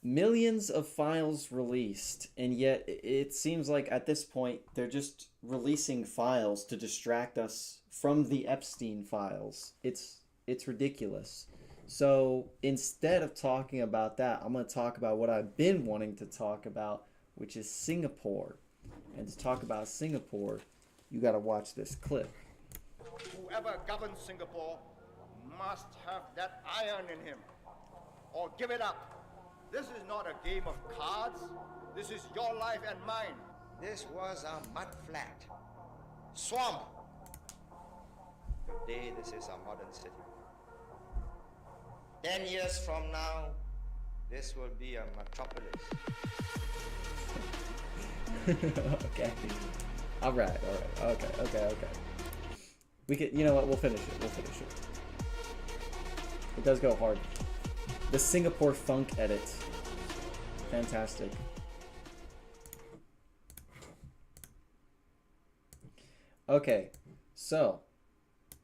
millions of files released, and yet it seems like at this point they're just releasing files to distract us from the Epstein files. It's ridiculous. So instead of talking about that, I'm going to talk about what I've been wanting to talk about, which is Singapore. And to talk about Singapore, you got to watch this clip. Whoever governs Singapore must have that iron in him, or give it up. This is not a game of cards. This is your life and mine. This was a mud flat. Swamp. Today, this is a modern city. 10 years from now, this will be a metropolis. Okay. All right. Okay. We could, you know what? We'll finish it. It does go hard. The Singapore funk edit. Fantastic. Okay, so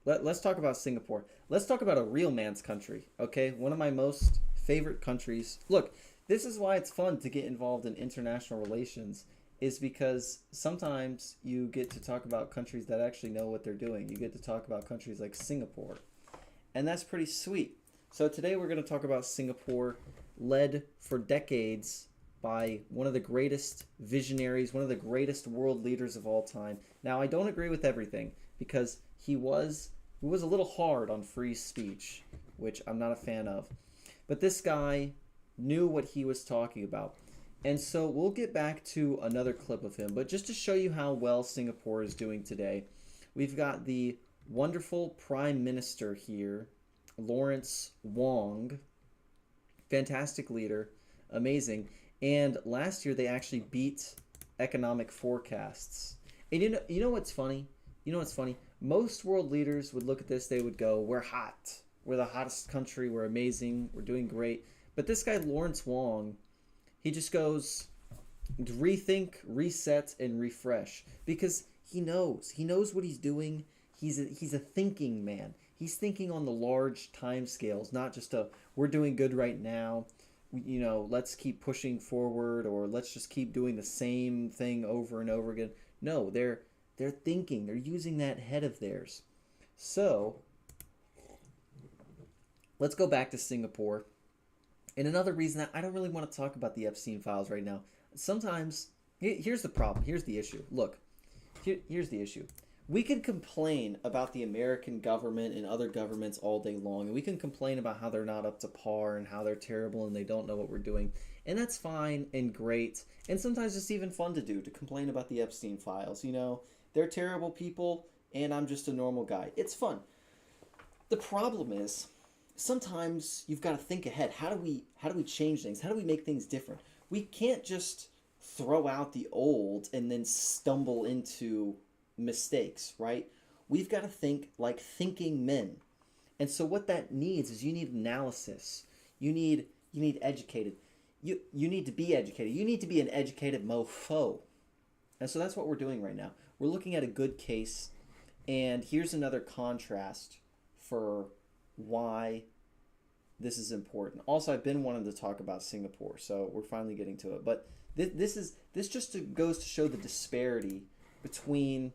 let's talk about Singapore. Let's talk about a real man's country, okay? One of my most favorite countries. Look, this is why it's fun to get involved in international relations, is because sometimes you get to talk about countries that actually know what they're doing. You get to talk about countries like Singapore, and that's pretty sweet. So today we're going to talk about Singapore, led for decades by one of the greatest visionaries, one of the greatest world leaders of all time. Now, I don't agree with everything because he was a little hard on free speech, which I'm not a fan of. But this guy knew what he was talking about. And so we'll get back to another clip of him. But just to show you how well Singapore is doing today, we've got the wonderful Prime Minister here, Lawrence Wong. Fantastic leader. Amazing. And last year they actually beat economic forecasts. And you know what's funny? You know what's funny? Most world leaders would look at this, they would go, we're hot. We're the hottest country. We're amazing. We're doing great. But this guy, Lawrence Wong, he just goes, rethink, reset, and refresh. Because he knows. He knows what he's doing. He's a thinking man. He's thinking on the large time scales, not just we're doing good right now. You know, let's keep pushing forward, or let's just keep doing the same thing over and over again. No, they're thinking. They're using that head of theirs. So let's go back to Singapore. And another reason that I don't really want to talk about the Epstein files right now. Sometimes, here's the problem. Here's the issue. Look, here's the issue. We can complain about the American government and other governments all day long, and we can complain about how they're not up to par and how they're terrible and they don't know what we're doing. And that's fine and great. And sometimes it's even fun to do, to complain about the Epstein files. You know, they're terrible people and I'm just a normal guy. It's fun. The problem is, sometimes you've got to think ahead. How do we change things? How do we make things different? We can't just throw out the old and then stumble into mistakes, right? We've got to think like thinking men. And so what that needs is you need analysis. You need educated. You need to be educated. You need to be an educated mofo. And so that's what we're doing right now. We're looking at a good case, and here's another contrast for why this is important. Also, I've been wanting to talk about Singapore, so we're finally getting to it. But this just goes to show the disparity between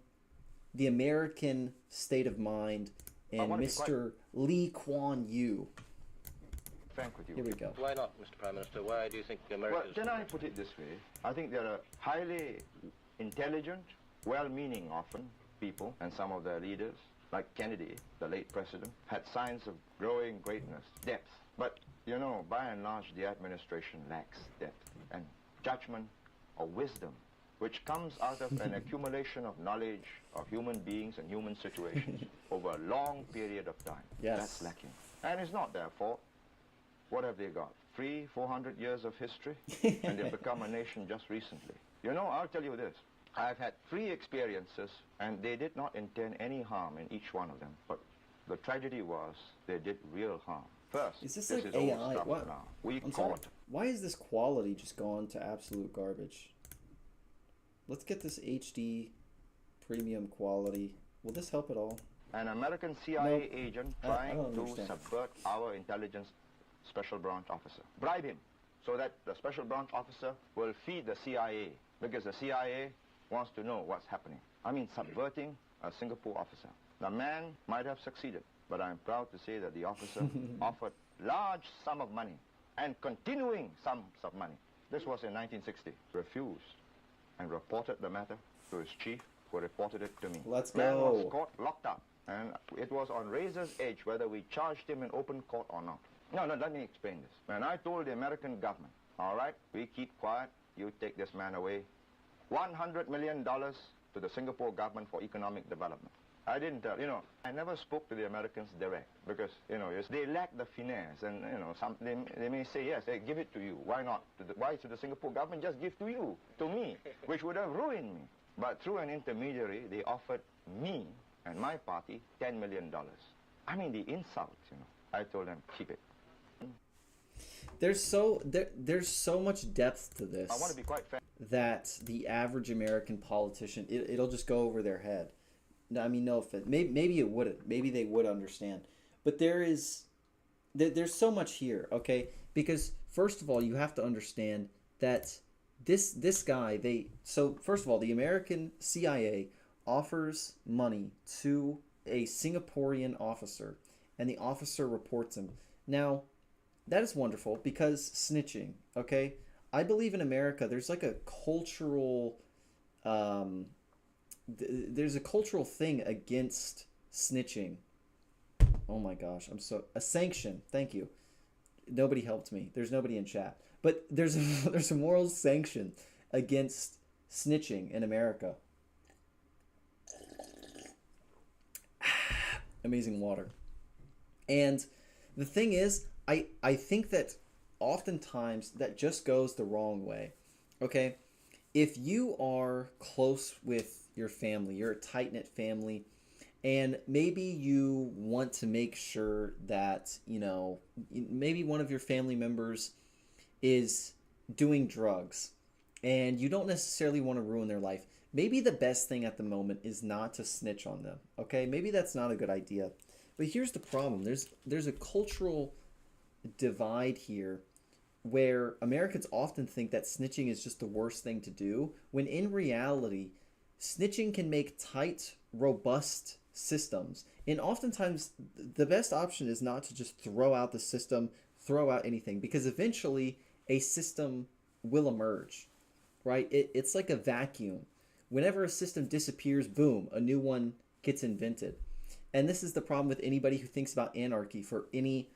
the American state of mind and Mr. Lee Kuan Yew. Frank with you. Here we go. Why not, Mr. Prime Minister? Why do you think America Well, can I put it this way? I think there are highly intelligent, well-meaning often people, and some of their leaders, like Kennedy, the late president, had signs of growing greatness, depth. But, you know, by and large, the administration lacks depth and judgment or wisdom, which comes out of an accumulation of knowledge of human beings and human situations over a long period of time. Yes. That's lacking. And it's not their fault. What have they got? 300-400 years of history? And they've become a nation just recently. You know, I'll tell you this. I've had 3 experiences, and they did not intend any harm in each one of them. But the tragedy was they did real harm. First, Is this this like is old AI? stuff What? now. We I'm sorry. caught. Why is this quality just gone to absolute garbage? Let's get this HD premium quality. Will this help at all? An American CIA No, agent I trying don't to understand. subvert our intelligence special branch officer. Bribe him so that the special branch officer will feed the CIA, because the CIA wants to know what's happening. I mean, subverting a Singapore officer. The man might have succeeded, but I'm proud to say that the officer offered large sum of money and continuing sums of money. This was in 1960. Refused and reported the matter to his chief, who reported it to me. Let's Man was go. caught, locked up, and it was on razor's edge whether we charged him in open court or not. No, let me explain this. When I told the American government, all right, we keep quiet, you take this man away, $100 million to the Singapore government for economic development. I didn't tell, I never spoke to the Americans direct because, they lack the finesse and, they may say, yes, they give it to you. Why not? Why should the Singapore government just give to you, to me, which would have ruined me? But through an intermediary, they offered me and my party $10 million. I mean, the insult, I told them, keep it. There's so much depth to this. I want to be quite fair. That the average American politician, it'll just go over their head. I mean, no offense. Maybe it wouldn't. Maybe they would understand. But there's so much here, okay? Because first of all, you have to understand that this guy, so first of all, the American CIA offers money to a Singaporean officer, and the officer reports him. Now, that is wonderful because snitching, okay? I believe in America, there's like a cultural, there's a cultural thing against snitching. Oh my gosh, a sanction, thank you. Nobody helped me. There's nobody in chat. But there's a moral sanction against snitching in America. Amazing water. And the thing is, I think that oftentimes that just goes the wrong way. Okay? If you are close with your family, you're a tight-knit family, and maybe you want to make sure that, maybe one of your family members is doing drugs, and you don't necessarily want to ruin their life. Maybe the best thing at the moment is not to snitch on them, okay? Maybe that's not a good idea. But here's the problem. There's a cultural divide here where Americans often think that snitching is just the worst thing to do, when in reality, snitching can make tight, robust systems. And oftentimes, the best option is not to just throw out the system, throw out anything, because eventually a system will emerge, right? It's like a vacuum. Whenever a system disappears, boom, a new one gets invented. And this is the problem with anybody who thinks about anarchy for any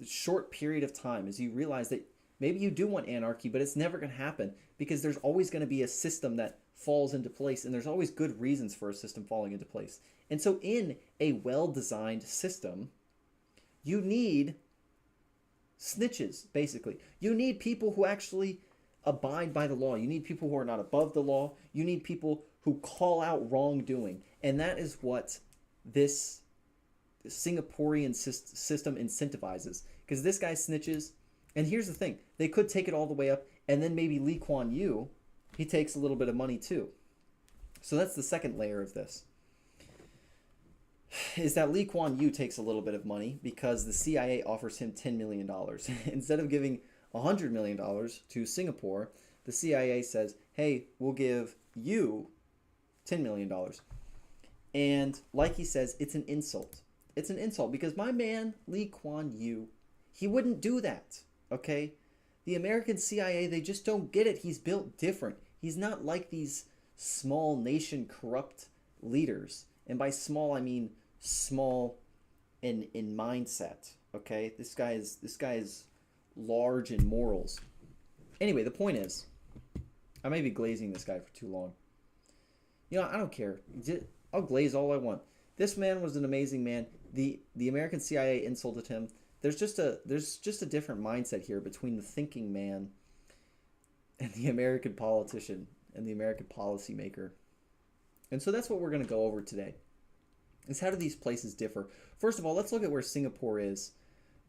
short period of time, is you realize that maybe you do want anarchy, but it's never going to happen because there's always going to be a system that falls into place, and there's always good reasons for a system falling into place. And so in a well-designed system, you need snitches, basically. You need people who actually abide by the law. You need people who are not above the law. You need people who call out wrongdoing. And that is what this Singaporean system incentivizes. Because this guy snitches, and here's the thing, they could take it all the way up, and then maybe Lee Kuan Yew, he takes a little bit of money too. So that's the second layer of this, is that Lee Kuan Yew takes a little bit of money because the CIA offers him $10 million. Instead of giving $100 million to Singapore, the CIA says, hey, we'll give you $10 million. And like he says, it's an insult. It's an insult because my man, Lee Kuan Yew, he wouldn't do that, okay? The American CIA, they just don't get it. He's built different. He's not like these small nation corrupt leaders. And by small, I mean small in mindset, okay? This guy is large in morals. Anyway, the point is, I may be glazing this guy for too long. I don't care. I'll glaze all I want. This man was an amazing man. The American CIA insulted him. There's just a different mindset here between the thinking man and the American politician and the American policymaker. And so that's what we're going to go over today. Is how do these places differ? First of all, let's look at where Singapore is.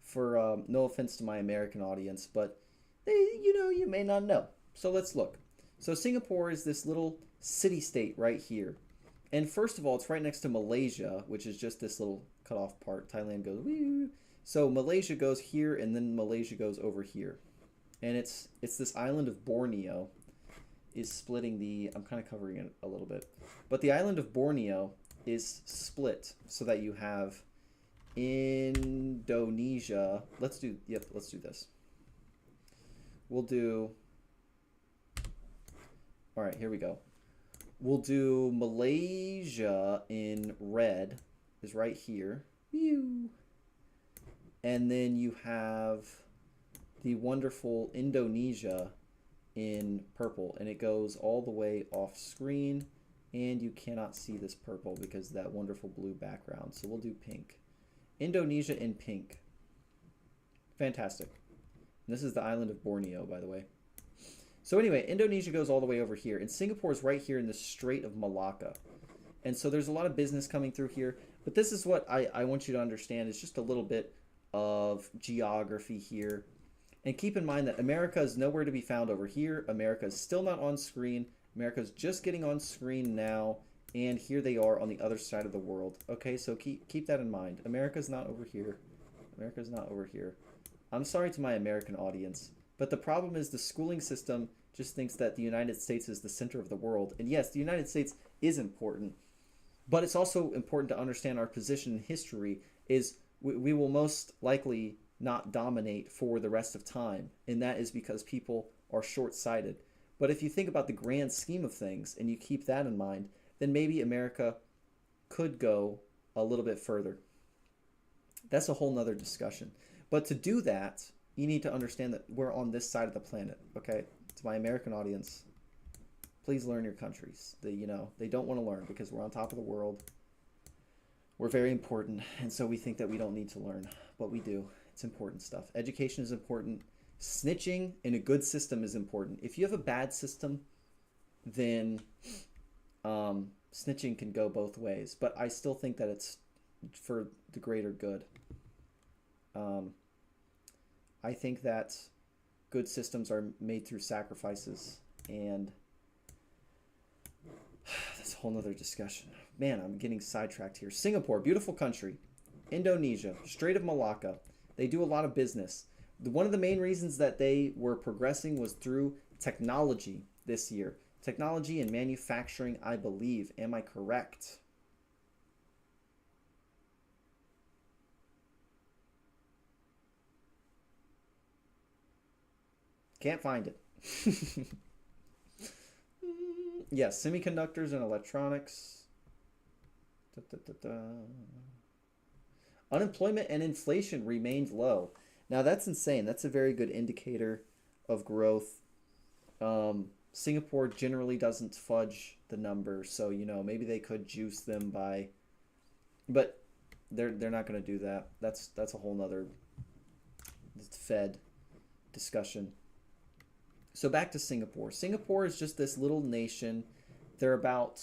For no offense to my American audience, but you may not know. So let's look. So Singapore is this little city-state right here. And first of all, it's right next to Malaysia, which is just this little cut-off part. Thailand goes, woo. So Malaysia goes here, and then Malaysia goes over here. And it's this island of Borneo is splitting the. I'm kind of covering it a little bit, but the island of Borneo is split so that you have Indonesia. Let's do this. We'll do. All right, here we go. We'll do Malaysia in red is right here. And then you have the wonderful Indonesia in purple, and it goes all the way off screen, and you cannot see this purple because of that wonderful blue background. So we'll do pink. Indonesia in pink. Fantastic. And this is the island of Borneo, by the way. So anyway, Indonesia goes all the way over here, and Singapore is right here in the Strait of Malacca. And so there's a lot of business coming through here, but this is what I want you to understand is just a little bit of geography here. And keep in mind that America is nowhere to be found over here. America is still not on screen. America is just getting on screen now, and here they are on the other side of the world. Okay, so keep that in mind. America's not over here. America's not over here. I'm sorry to my American audience, but the problem is the schooling system just thinks that the United States is the center of the world. And yes, the United States is important, but it's also important to understand our position in history is we will most likely not dominate for the rest of time, and that is because people are short-sighted. But if you think about the grand scheme of things and you keep that in mind, then maybe America could go a little bit further. That's a whole nother discussion. But to do that, you need to understand that we're on this side of the planet, okay? To my American audience, please learn your countries. They don't want to learn because we're on top of the world. We're very important, and so we think that we don't need to learn, but we do. It's important stuff. Education is important. Snitching in a good system is important. If you have a bad system, then snitching can go both ways, but I still think that it's for the greater good. I think that good systems are made through sacrifices, and that's a whole nother discussion. Man, I'm getting sidetracked here. Singapore, beautiful country. Indonesia, Strait of Malacca. They do a lot of business. One of the main reasons that they were progressing was through technology this year. Technology and manufacturing, I believe. Am I correct? Can't find it. Yes, semiconductors and electronics. Unemployment and inflation remained low. Now that's insane. That's a very good indicator of growth. Singapore generally doesn't fudge the numbers, so maybe they could juice them by, but they're not going to do that. That's a whole nother Fed discussion. So back to Singapore. Singapore is just this little nation. They're about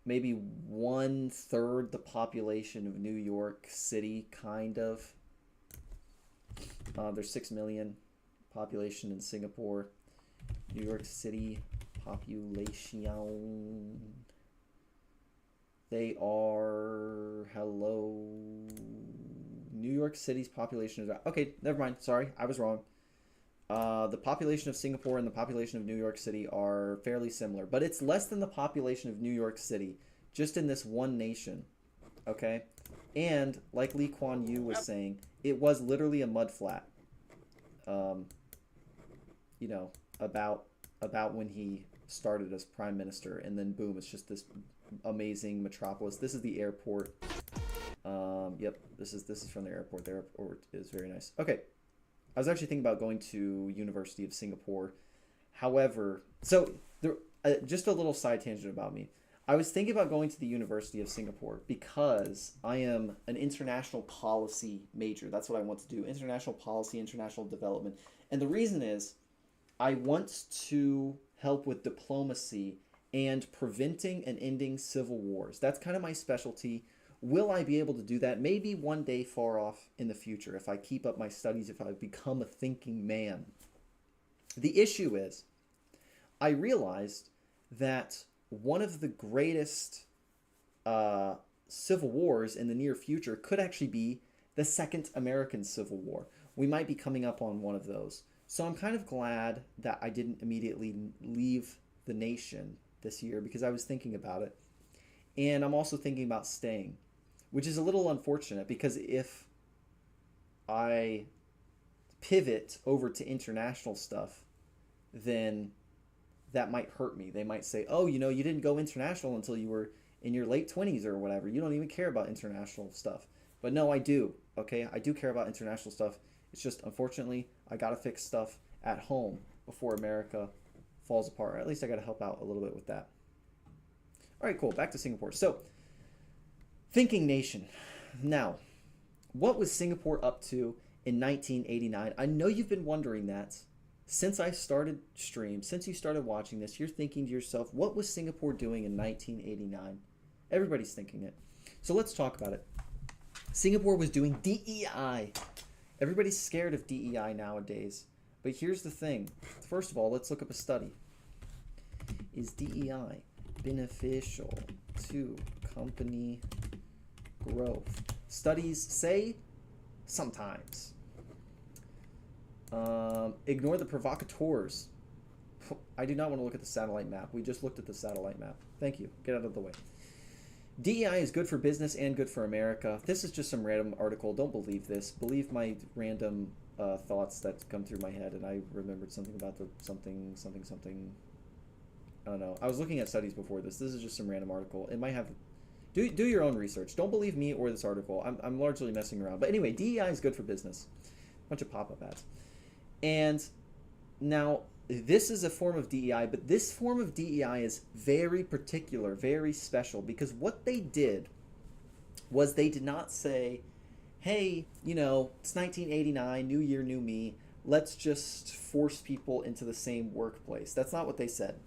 maybe 1/3 the population of New York City, kind of. There's 6 million population in Singapore. New York City population. They are, New York City's population is, okay, never mind. Sorry, I was wrong. The population of Singapore and the population of New York City are fairly similar, but it's less than the population of New York City, just in this one nation, okay? And like Lee Kuan Yew was saying, it was literally a mud flat, about when he started as prime minister, and then boom, it's just this amazing metropolis. This is the airport. Yep, this is from the airport. The airport is very nice. Okay. I was actually thinking about going to University of Singapore. However, so there, just a little side tangent about me. I was thinking about going to the University of Singapore because I am an international policy major. That's what I want to do. International policy, international development. And the reason is I want to help with diplomacy and preventing and ending civil wars. That's kind of my specialty. Will I be able to do that? Maybe one day far off in the future if I keep up my studies, if I become a thinking man. The issue is, I realized that one of the greatest civil wars in the near future could actually be the Second American Civil War. We might be coming up on one of those. So I'm kind of glad that I didn't immediately leave the nation this year because I was thinking about it. And I'm also thinking about staying, which is a little unfortunate because if I pivot over to international stuff, then that might hurt me. They might say, oh, you didn't go international until you were in your late 20s or whatever. You don't even care about international stuff. But no, I do. Okay, I do care about international stuff. It's just, unfortunately, I got to fix stuff at home before America falls apart. Or at least I got to help out a little bit with that. All right, cool. Back to Singapore. So, thinking nation. Now, what was Singapore up to in 1989? I know you've been wondering that since I started stream, since you started watching this. You're thinking to yourself, what was Singapore doing in 1989? Everybody's thinking it. So let's talk about it. Singapore was doing DEI. Everybody's scared of DEI nowadays. But here's the thing. First of all, let's look up a study. Is DEI beneficial to company growth? Studies say sometimes. Ignore the provocateurs. I do not want to look at the satellite map. We just looked at the satellite map. Thank you. Get out of the way. DEI is good for business and good for America. This is just some random article. Don't believe this. Believe my random thoughts that come through my head, and I remembered something about the something. I don't know. I was looking at studies before this. This is just some random article. It might have... Do your own research. Don't believe me or this article. I'm largely messing around. But anyway, DEI is good for business. Bunch of pop-up ads. And now, this is a form of DEI, but this form of DEI is very particular, very special, because what they did was they did not say, hey, it's 1989, new year, new me, let's just force people into the same workplace. That's not what they said.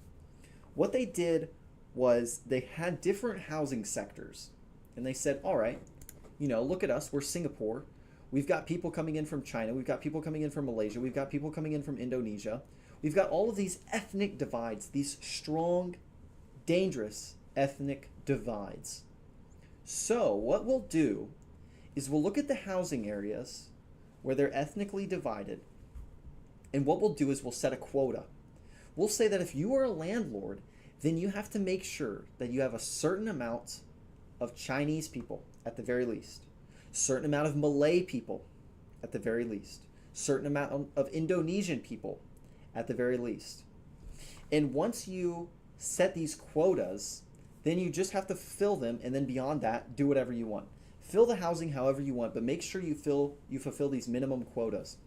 What they did was they had different housing sectors, and they said, all right, look at us, we're Singapore. We've got people coming in from China. We've got people coming in from Malaysia. We've got people coming in from Indonesia. We've got all of these ethnic divides, these strong, dangerous ethnic divides. So what we'll do is we'll look at the housing areas where they're ethnically divided, and what we'll do is we'll set a quota. We'll say that if you are a landlord, then you have to make sure that you have a certain amount of Chinese people at the very least, certain amount of Malay people at the very least, certain amount of Indonesian people at the very least. And once you set these quotas, then you just have to fill them, and then beyond that, do whatever you want. Fill the housing however you want, but make sure you fulfill these minimum quotas.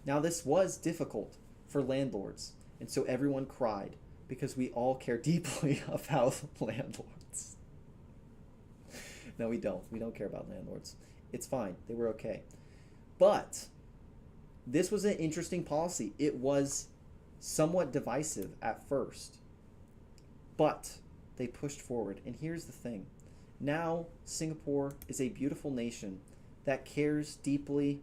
Now, this was difficult for landlords, and so everyone cried because we all care deeply about landlords. No, we don't. We don't care about landlords. It's fine. They were okay. But this was an interesting policy. It was somewhat divisive at first, but they pushed forward. And here's the thing. Now Singapore is a beautiful nation that cares deeply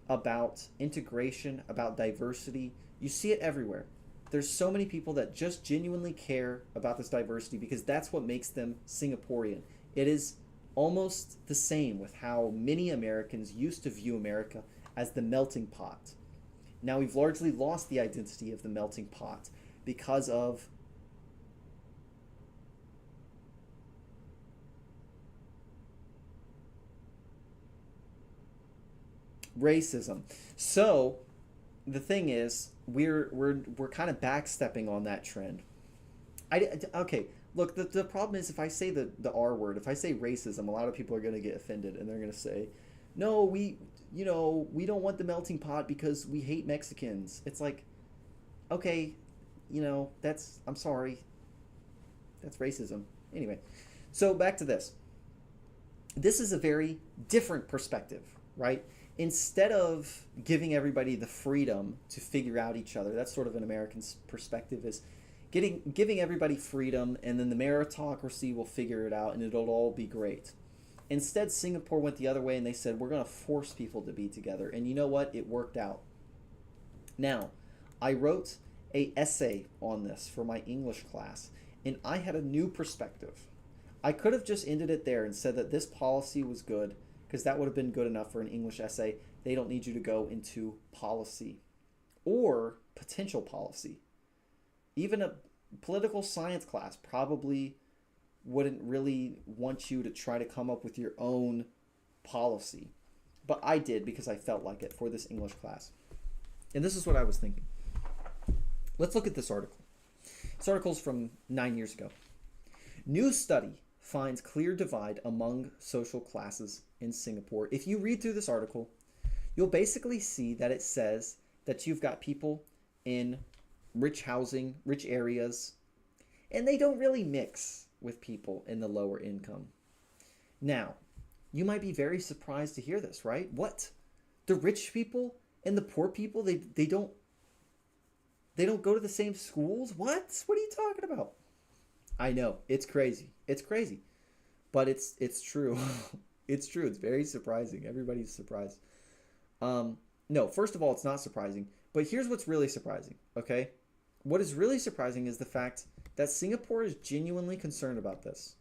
about integration, about diversity. You see it everywhere. There's so many people that just genuinely care about this diversity because that's what makes them Singaporean. It is almost the same with how many Americans used to view America as the melting pot. Now we've largely lost the identity of the melting pot because of racism. So the thing is, we're kind of backstepping on that trend. Okay, look, the problem is if I say the R word, if I say racism, a lot of people are going to get offended and they're going to say, no, we don't want the melting pot because we hate Mexicans. It's like, okay, I'm sorry. That's racism. Anyway, so back to this. This is a very different perspective, right? Instead of giving everybody the freedom to figure out each other, that's sort of an American perspective, is giving everybody freedom, and then the meritocracy will figure it out and it'll all be great. Instead, Singapore went the other way and they said, we're going to force people to be together. And you know what? It worked out. Now, I wrote an essay on this for my English class, and I had a new perspective. I could have just ended it there and said that this policy was good, because that would have been good enough for an English essay. They don't need you to go into policy. or potential policy. Even a political science class probably wouldn't really want you to try to come up with your own policy. But I did because I felt like it for this English class. And this is what I was thinking. Let's look at this article. This article's from 9 years ago. New study finds clear divide among social classes in Singapore. If you read through this article, you'll basically see that it says that you've got people in rich housing, rich areas, and they don't really mix with people in the lower income. Now, you might be very surprised to hear this, right? What? The rich people and the poor people, they don't go to the same schools? What? What are you talking about? I know, it's crazy. It's crazy. But it's true. It's true. It's very surprising. Everybody's surprised. No, first of all, it's not surprising. But here's what's really surprising, okay? What is really surprising is the fact that Singapore is genuinely concerned about this.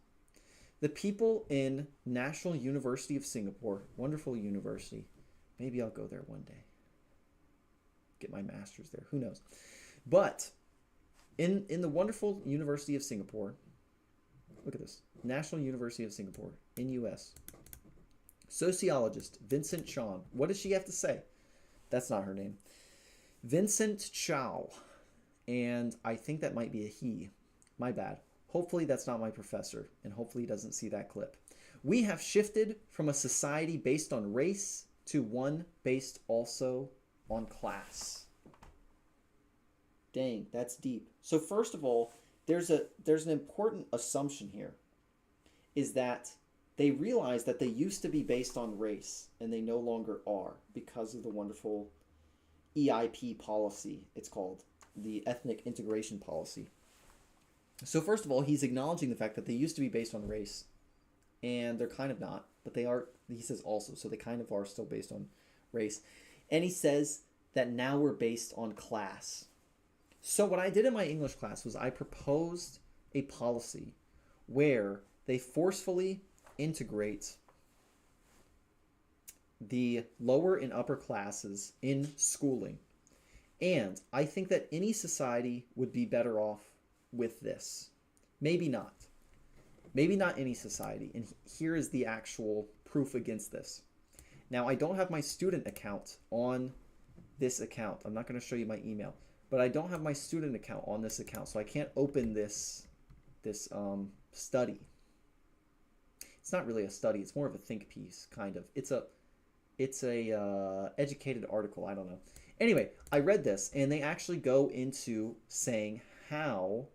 The people in National University of Singapore, wonderful university. Maybe I'll go there one day. Get my master's there. Who knows? But in the wonderful University of Singapore, look at this. National University of Singapore in US. Sociologist Vincent Chan. What does she have to say? That's not her name. Vincent Chow. And I think that might be a he. My bad. Hopefully that's not my professor, and hopefully he doesn't see that clip. We have shifted from a society based on race to one based also on class. Dang, that's deep. So first of all, there's an important assumption here, is that they realize that they used to be based on race, and they no longer are because of the wonderful EIP policy, it's called, the ethnic integration policy. So first of all, he's acknowledging the fact that they used to be based on race, and they're kind of not, but they are, he says also, so they kind of are still based on race. And he says that now we're based on class. So what I did in my English class was I proposed a policy where they forcefully integrate the lower and upper classes in schooling. And I think that any society would be better off with this. Maybe not. Maybe not any society. And here is the actual proof against this. Now, I don't have my student account on this account. I'm not going to show you my email. But I don't have my student account on this account. So I can't open this study. It's not really a study. It's more of a think piece, kind of. It's a educated article. I don't know. Anyway, I read this, and they actually go into saying how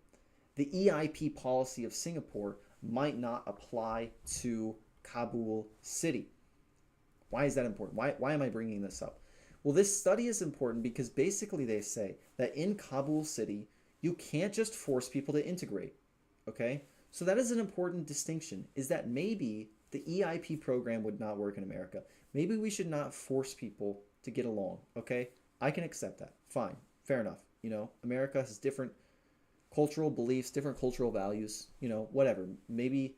the EIP policy of Singapore might not apply to Kabul city. Why is that important? Why am I bringing this up? Well, this study is important because basically they say that in Kabul city, you can't just force people to integrate, okay? So that is an important distinction, is that maybe the EIP program would not work in America. Maybe we should not force people to get along, okay? I can accept that. Fine. Fair enough. You know, America has different cultural beliefs, different cultural values, you know, whatever. Maybe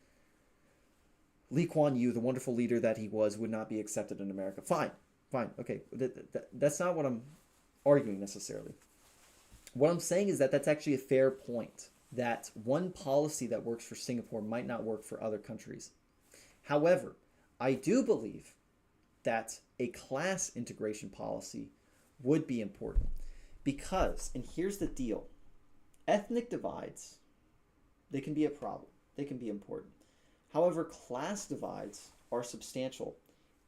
Lee Kuan Yew, the wonderful leader that he was, would not be accepted in America. Fine. Okay. That's not what I'm arguing necessarily. What I'm saying is that that's actually a fair point, that one policy that works for Singapore might not work for other countries. However, I do believe that a class integration policy would be important because, and here's the deal, ethnic divides, they can be a problem. They can be important. However, class divides are substantial,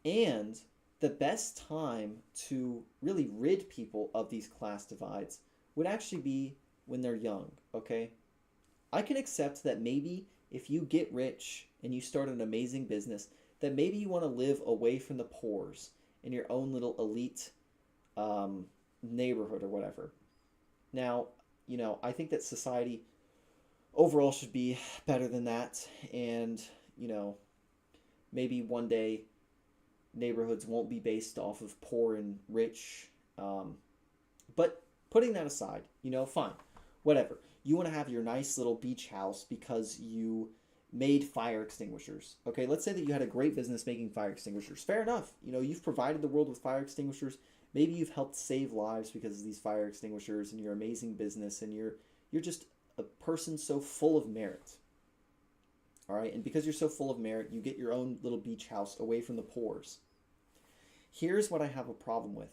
and the best time to really rid people of these class divides would actually be when they're young, okay? I can accept that maybe if you get rich and you start an amazing business, that maybe you want to live away from the pores in your own little elite neighborhood or whatever. Now, you know, I think that society overall should be better than that, and, you know, maybe one day neighborhoods won't be based off of poor and rich. But putting that aside, you know, fine, whatever. You want to have your nice little beach house because you made fire extinguishers. Okay, let's say that you had a great business making fire extinguishers. Fair enough. You know, you've provided the world with fire extinguishers. Maybe you've helped save lives because of these fire extinguishers, and you're amazing business, and you're just a person so full of merit. All right, and because you're so full of merit, you get your own little beach house away from the pores. Here's what I have a problem with.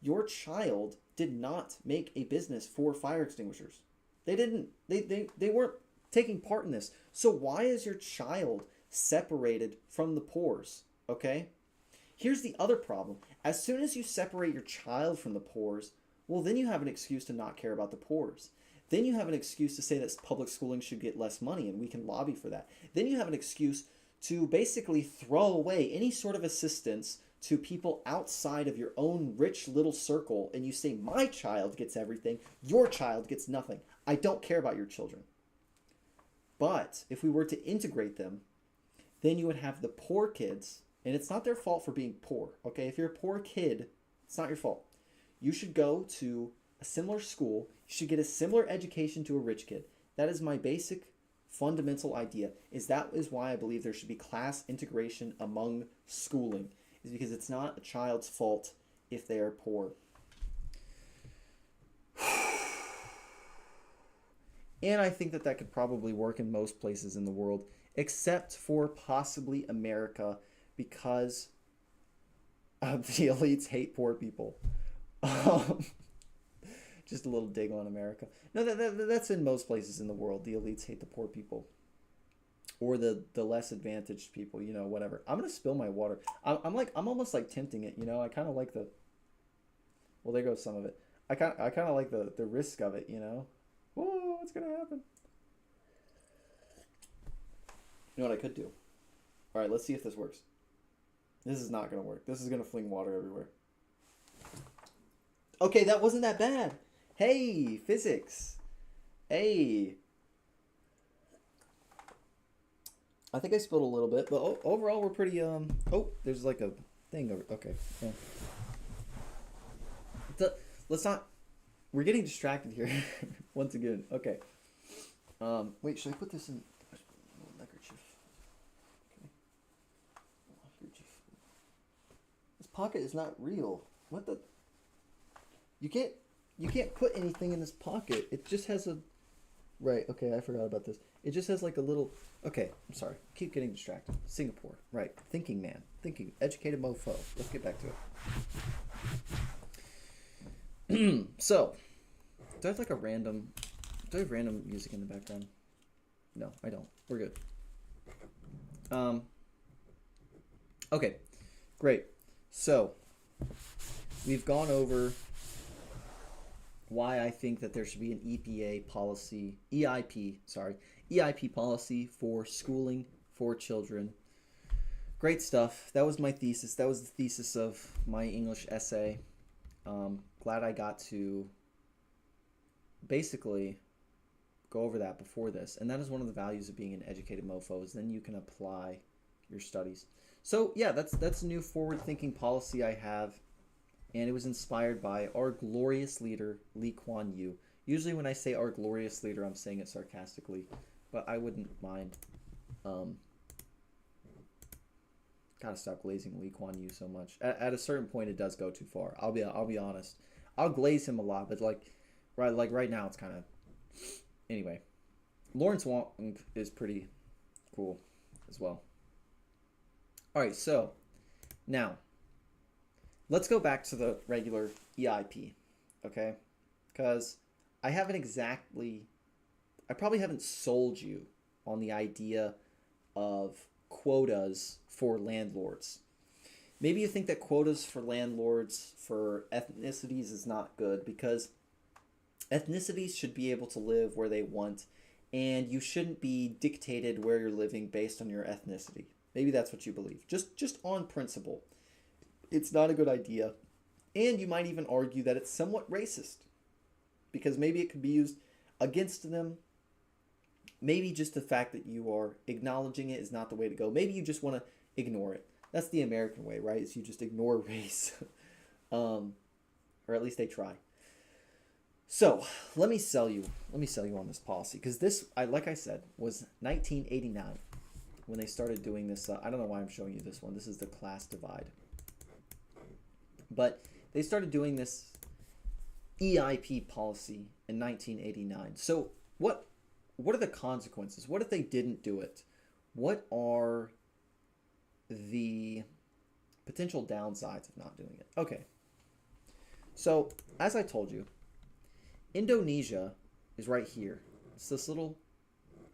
Your child did not make a business for fire extinguishers. They didn't. They weren't taking part in this. So why is your child separated from the pores? Okay? Here's the other problem. As soon as you separate your child from the pores, well, then you have an excuse to not care about the pores. Then you have an excuse to say that public schooling should get less money, and we can lobby for that. Then you have an excuse to basically throw away any sort of assistance to people outside of your own rich little circle, and you say, my child gets everything, your child gets nothing. I don't care about your children. But if we were to integrate them, then you would have the poor kids, and it's not their fault for being poor, okay? If you're a poor kid, it's not your fault. You should go to a similar school. You should get a similar education to a rich kid. That is my basic fundamental idea. That is why I believe there should be class integration among schooling, is because it's not a child's fault if they are poor. And I think that could probably work in most places in the world, except for possibly America, because the elites hate poor people. Just a little dig on America. No, that's in most places in the world. The elites hate the poor people. Or the less advantaged people, you know, whatever. I'm going to spill my water. I'm almost like tempting it, you know. I kind of like the... Well, there goes some of it. I kind of like the risk of it, you know. Whoa, what's going to happen? You know what I could do? All right, let's see if this works. This is not going to work. This is going to fling water everywhere. Okay, that wasn't that bad. Hey, physics. Hey. I think I spilled a little bit, but overall we're pretty, oh, there's like a thing over, okay. Yeah. Let's not, we're getting distracted here once again. Okay. Wait, should I put this in neckerchief? Okay. This pocket is not real. What the? You can't put anything in this pocket. It just has a, right, okay, I forgot about this. It just has like a little, okay, I'm sorry. Keep getting distracted. Singapore, right. Thinking man. Thinking. Educated mofo. Let's get back to it. So, do I have like do I have random music in the background? No, I don't. We're good. Okay, great. So, we've gone over why I think that there should be an EIP policy for schooling for children. Great stuff. That was my thesis. That was the thesis of my English essay. Glad I got to basically go over that before this. And that is one of the values of being an educated mofo, is then you can apply your studies. So yeah, that's a new forward-thinking policy I have. And it was inspired by our glorious leader, Lee Kuan Yew. Usually when I say our glorious leader, I'm saying it sarcastically, but I wouldn't mind. Gotta stop glazing Lee Kuan Yew so much. At a certain point, it does go too far. I'll be honest. I'll glaze him a lot, but right now, it's kind of... Anyway, Lawrence Wong is pretty cool as well. All right, so now... let's go back to the regular EIP, okay? Because I probably haven't sold you on the idea of quotas for landlords. Maybe you think that quotas for landlords for ethnicities is not good, because ethnicities should be able to live where they want, and you shouldn't be dictated where you're living based on your ethnicity. Maybe that's what you believe. Just on principle. It's not a good idea. And you might even argue that it's somewhat racist, because maybe it could be used against them. Maybe just the fact that you are acknowledging it is not the way to go. Maybe you just want to ignore it. That's the American way, right? Is you just ignore race. Or at least they try. So let me sell you on this policy, because this, like I said, was 1989 when they started doing this. I don't know why I'm showing you this one. This is the class divide, but they started doing this EIP policy in 1989. So what are the consequences? What if they didn't do it? What are the potential downsides of not doing it? Okay. So, as I told you, Indonesia is right here. It's this little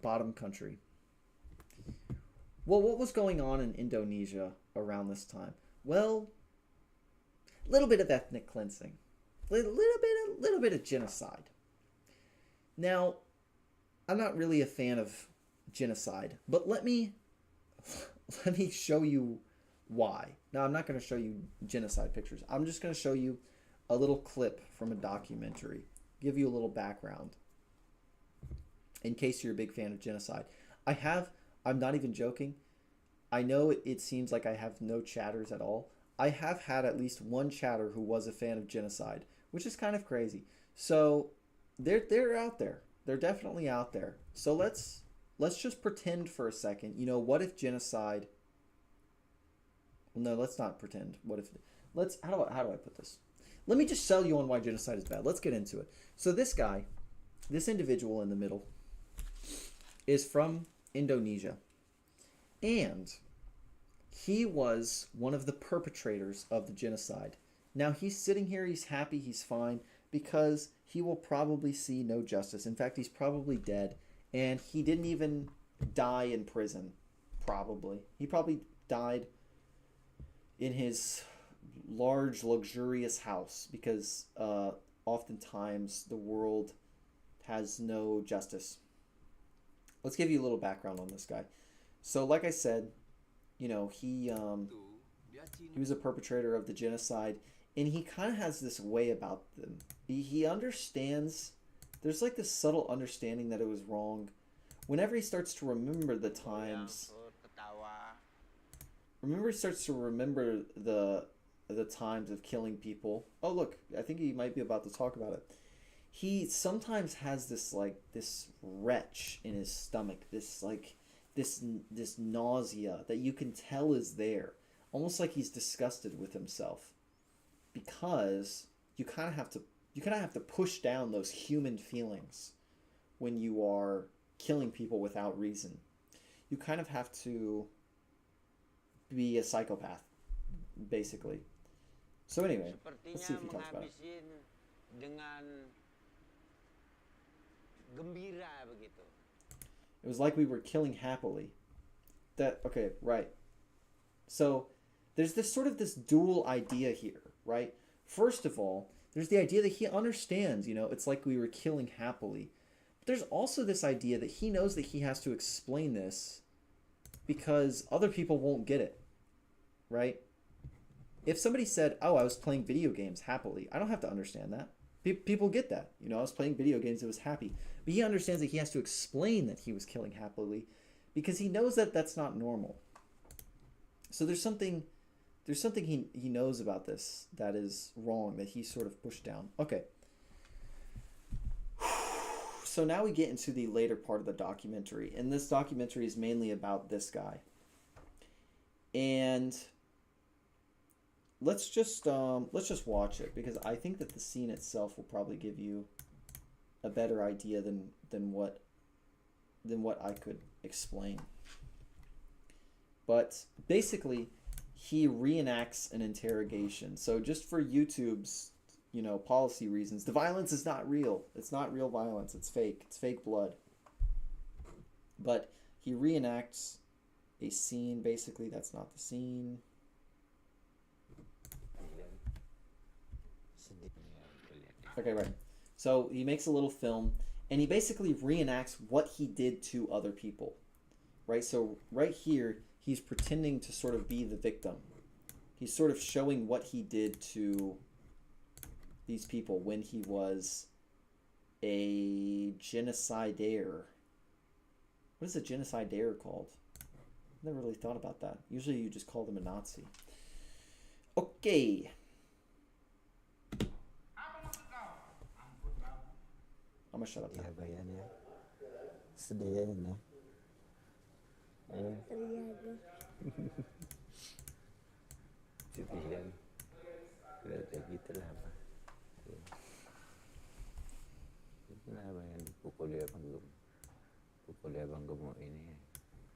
bottom country. Well, what was going on in Indonesia around this time? Well, a little bit of ethnic cleansing. A little bit of genocide. Now, I'm not really a fan of genocide, but let me show you why. Now, I'm not going to show you genocide pictures. I'm just going to show you a little clip from a documentary, give you a little background in case you're a big fan of genocide. I'm not even joking. I know it seems like I have no chatters at all. I have had at least one chatter who was a fan of genocide, which is kind of crazy. So they're out there. They're definitely out there. So let's just pretend for a second. You know, what if genocide? Well, no, let's not pretend. What if? How do I put this? Let me just sell you on why genocide is bad. Let's get into it. So this guy, this individual in the middle, is from Indonesia, and he was one of the perpetrators of the genocide. Now he's sitting here, he's happy, he's fine, because he will probably see no justice. In fact, he's probably dead, and he didn't even die in prison, probably. He probably died in his large, luxurious house, because oftentimes the world has no justice. Let's give you a little background on this guy. So, like I said, you know, he was a perpetrator of the genocide, and he kind of has this way about them. He understands, there's like this subtle understanding that it was wrong. Whenever he starts to remember the times, the times of killing people. Oh, look, I think he might be about to talk about it. He sometimes has this retch in his stomach, this nausea that you can tell is there, almost like he's disgusted with himself, because you kind of have to push down those human feelings when you are killing people without reason. You kind of have to be a psychopath, basically. So anyway, let's see if he talks about it. It was like we were killing happily. Okay, right. So there's this dual idea here, right? First of all, there's the idea that he understands, you know, it's like we were killing happily. But there's also this idea that he knows that he has to explain this because other people won't get it, right? If somebody said, oh, I was playing video games happily, I don't have to understand that. People get that. You know, I was playing video games, it was happy. But he understands that he has to explain that he was killing happily because he knows that that's not normal. So there's something he knows about this that is wrong, that he sort of pushed down. Okay. So now we get into the later part of the documentary. And this documentary is mainly about this guy. And let's just watch it, because I think that the scene itself will probably give you a better idea than what I could explain. But basically, he reenacts an interrogation. So just for YouTube's, you know, policy reasons, the violence is not real. It's not real violence. It's fake. It's fake blood. But he reenacts a scene. Basically, that's not the scene. Okay, right. So he makes a little film, and he basically reenacts what he did to other people, right? So right here, he's pretending to sort of be the victim. He's sort of showing what he did to these people when he was a genocidaire. What is a genocidaire called? I've never really thought about that. Usually you just call them a Nazi. Okay. shut up now. Iya bayan ya. Sedih ya ini. Sedihan. Kayak gitu lah Pak. Itulah bayan dipukul ya bang gemuk ini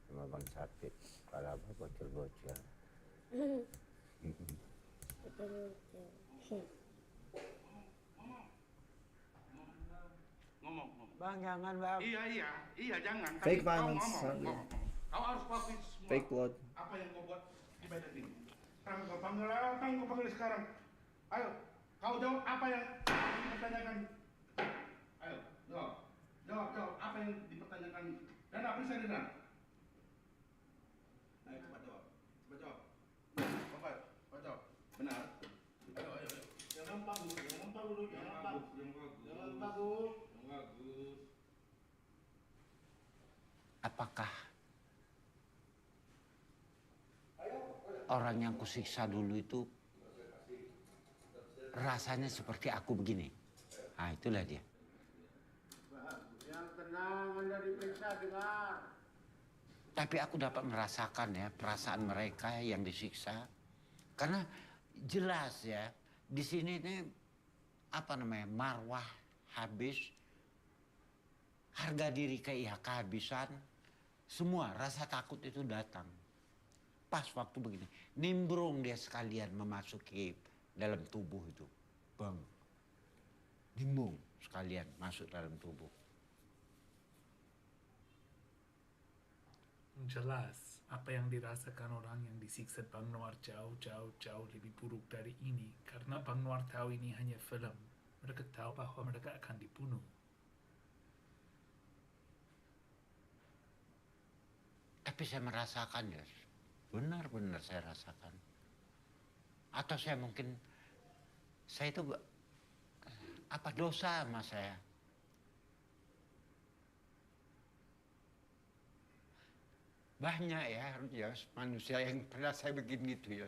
sama bang Sapit. Kepala apa bocor-bocor. Ngomong. Bang jangan bang. Iya jangan. Fake Tapi kau violence, ngomong. Kau harus publish semua. Fake blood. Apa yang kau buat di badan ini? Sekarang kau panggil sekarang. Ayo, kau jawab apa yang dipertanyakan. Ayo, jawab apa yang dipertanyakan. Dan apa bisa dengar? Ayo cepat jawab. Cepat jawab. Benar. Ayo. Jangan bagus. Apakah orang yang kusiksa dulu itu rasanya seperti aku begini? Nah itulah dia. Yang tenang, Anda diperiksa dengar. Tapi aku dapat merasakan ya perasaan mereka yang disiksa. Karena jelas ya di sini ini marwah habis, harga diri kayak kehabisan, semua rasa takut itu datang. Pas waktu begini, nimbrung dia sekalian memasuki dalam tubuh itu, bang, nimbrung sekalian masuk dalam tubuh. Jelas apa yang dirasakan orang yang disiksa Bang Noir jauh lebih buruk dari ini, karena Bang Noir tahu ini hanya film. Mereka tahu bahwa mereka akan dibunuh. Tapi saya merasakan ya, benar-benar saya rasakan. Atau saya mungkin, saya itu apa dosa sama saya? Banyak ya manusia yang pernah saya begini itu ya.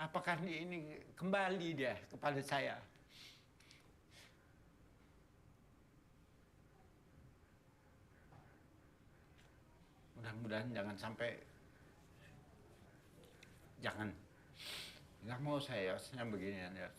Apakah ini kembali dia kepada saya? Mudah-mudahan jangan sampai, nggak mau saya beginian ya.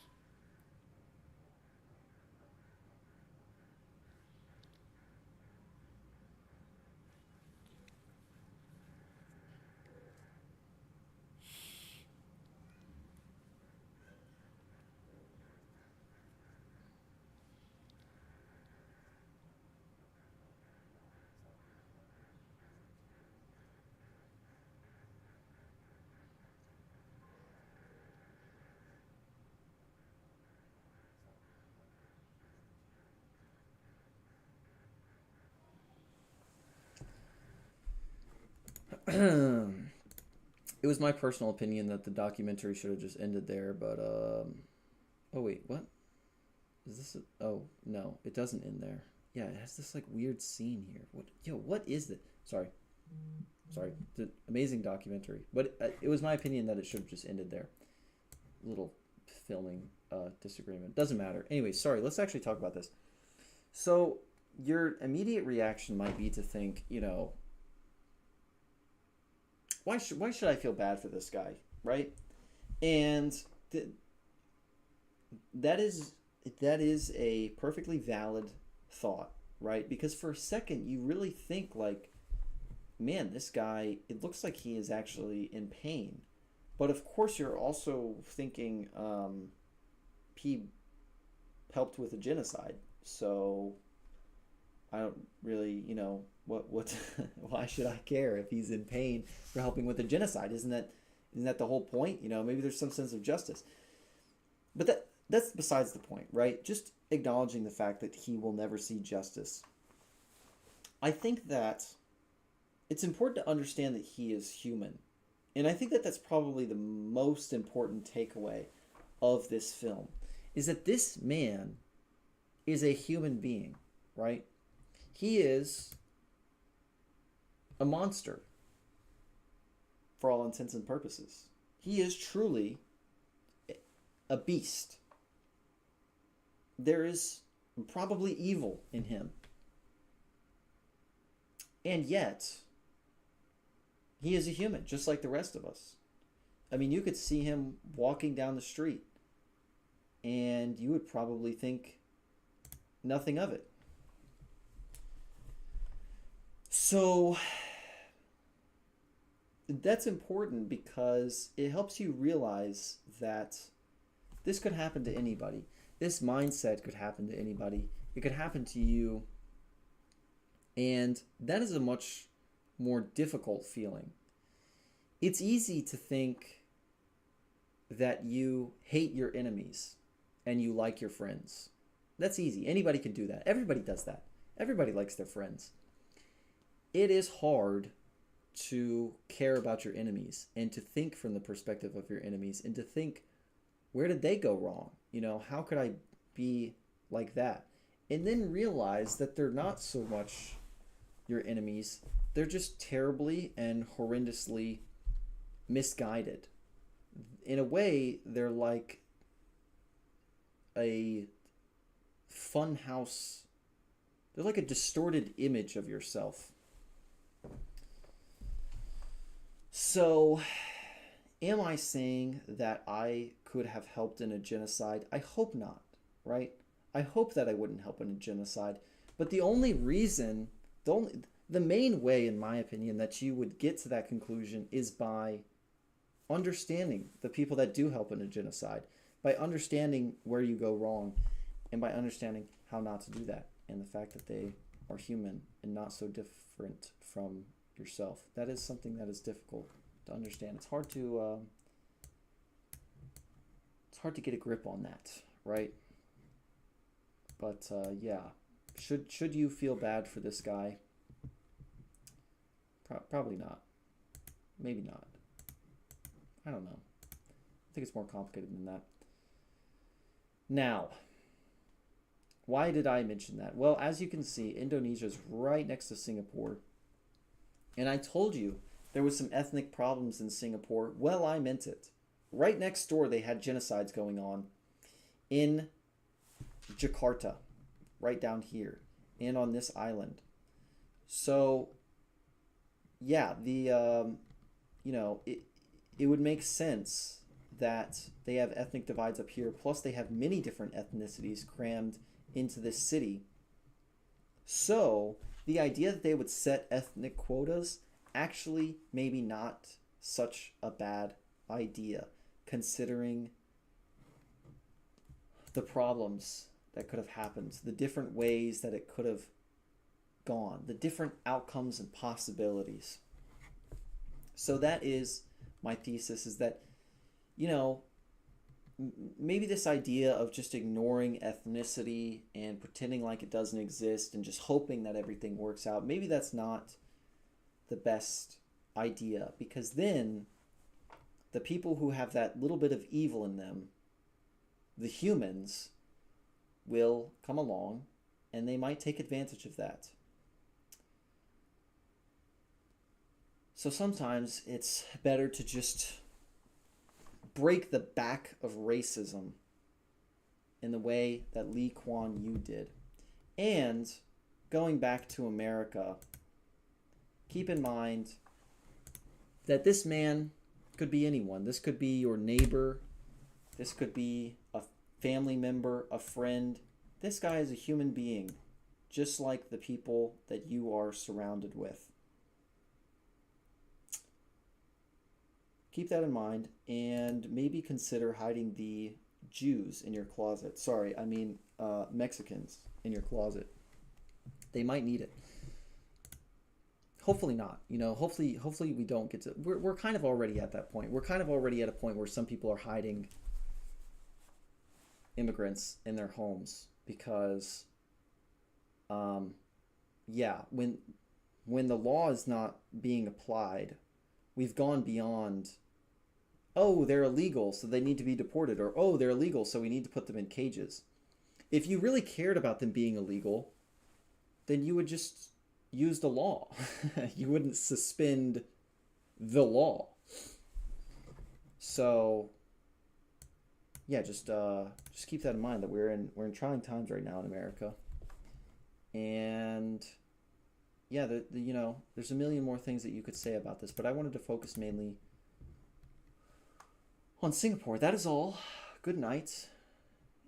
It was my personal opinion that the documentary should have just ended there, but oh wait, what? Is this oh no, it doesn't end there. Yeah, it has this like weird scene here. What is this? Sorry. The amazing documentary, but it was my opinion that it should have just ended there. Little filming disagreement. Doesn't matter. Anyway, sorry, let's actually talk about this. So, your immediate reaction might be to think, why should I feel bad for this guy, right? And that is a perfectly valid thought, right? Because for a second you really think like, man, this guy, it looks like he is actually in pain. But of course you're also thinking he helped with a genocide. So I don't really, what why should I care if he's in pain for helping with a genocide? Isn't that the whole point? Maybe there's some sense of justice. But that's besides the point, right? Just acknowledging the fact that he will never see justice. I think that it's important to understand that he is human. And I think that that's probably the most important takeaway of this film, is that this man is a human being, right? He is a monster for all intents and purposes. He is truly a beast. there is probably evil in him. And yet, he is a human, just like the rest of us. I mean, you could see him walking down the street, and you would probably think nothing of it. So, that's important because it helps you realize that this could happen to anybody. This mindset could happen to anybody. It could happen to you. And that is a much more difficult feeling. It's easy to think that you hate your enemies and you like your friends. That's easy. Anybody can do that. Everybody does that. Everybody likes their friends. It is hard to care about your enemies and to think from the perspective of your enemies and to think, where did they go wrong? You know, how could I be like that? And then realize that they're not so much your enemies. They're just terribly and horrendously misguided. In a way, they're like a fun house. They're like a distorted image of yourself. So, am I saying that I could have helped in a genocide? I hope not, right? I hope that I wouldn't help in a genocide. But the only reason, the main way, in my opinion, that you would get to that conclusion is by understanding the people that do help in a genocide, by understanding where you go wrong, and by understanding how not to do that, and the fact that they are human and not so different from yourself. That is something that is difficult to understand. It's hard to get a grip on that, right? But yeah, should you feel bad for this guy? Probably not. Maybe not. I don't know. I think it's more complicated than that. Now, why did I mention that? Well, as you can see, Indonesia is right next to Singapore. And I told you there was some ethnic problems in Singapore. Well, I meant it. Right next door, they had genocides going on in Jakarta, right down here, and on this island. So, yeah, it would make sense that they have ethnic divides up here. Plus, they have many different ethnicities crammed into this city. So, the idea that they would set ethnic quotas actually maybe not such a bad idea, considering the problems that could have happened, the different ways that it could have gone, the different outcomes and possibilities. So that is my thesis, is that, maybe this idea of just ignoring ethnicity and pretending like it doesn't exist and just hoping that everything works out, maybe that's not the best idea, because then the people who have that little bit of evil in them, the humans, will come along and they might take advantage of that. So sometimes it's better to just break the back of racism in the way that Lee Kuan Yew did. And going back to America, keep in mind that this man could be anyone. This could be your neighbor. This could be a family member, a friend. This guy is a human being, just like the people that you are surrounded with. Keep that in mind, and maybe consider hiding the Jews in your closet. Sorry, I mean Mexicans in your closet. They might need it. Hopefully not. Hopefully we don't get to... We're kind of already at that point. We're kind of already at a point where some people are hiding immigrants in their homes because, yeah, when the law is not being applied, we've gone beyond, oh, they're illegal, so they need to be deported, or, oh, they're illegal, so we need to put them in cages. If you really cared about them being illegal, then you would just use the law. You wouldn't suspend the law. So, yeah, just keep that in mind that we're in trying times right now in America, and yeah, there's a million more things that you could say about this, but I wanted to focus mainly on Singapore. That is all. Good night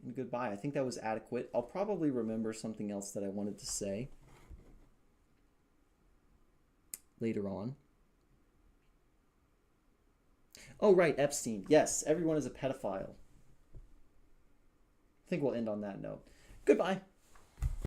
and goodbye. I think that was adequate. I'll probably remember something else that I wanted to say later on. Oh, right, Epstein. Yes, everyone is a pedophile. I think we'll end on that note. Goodbye.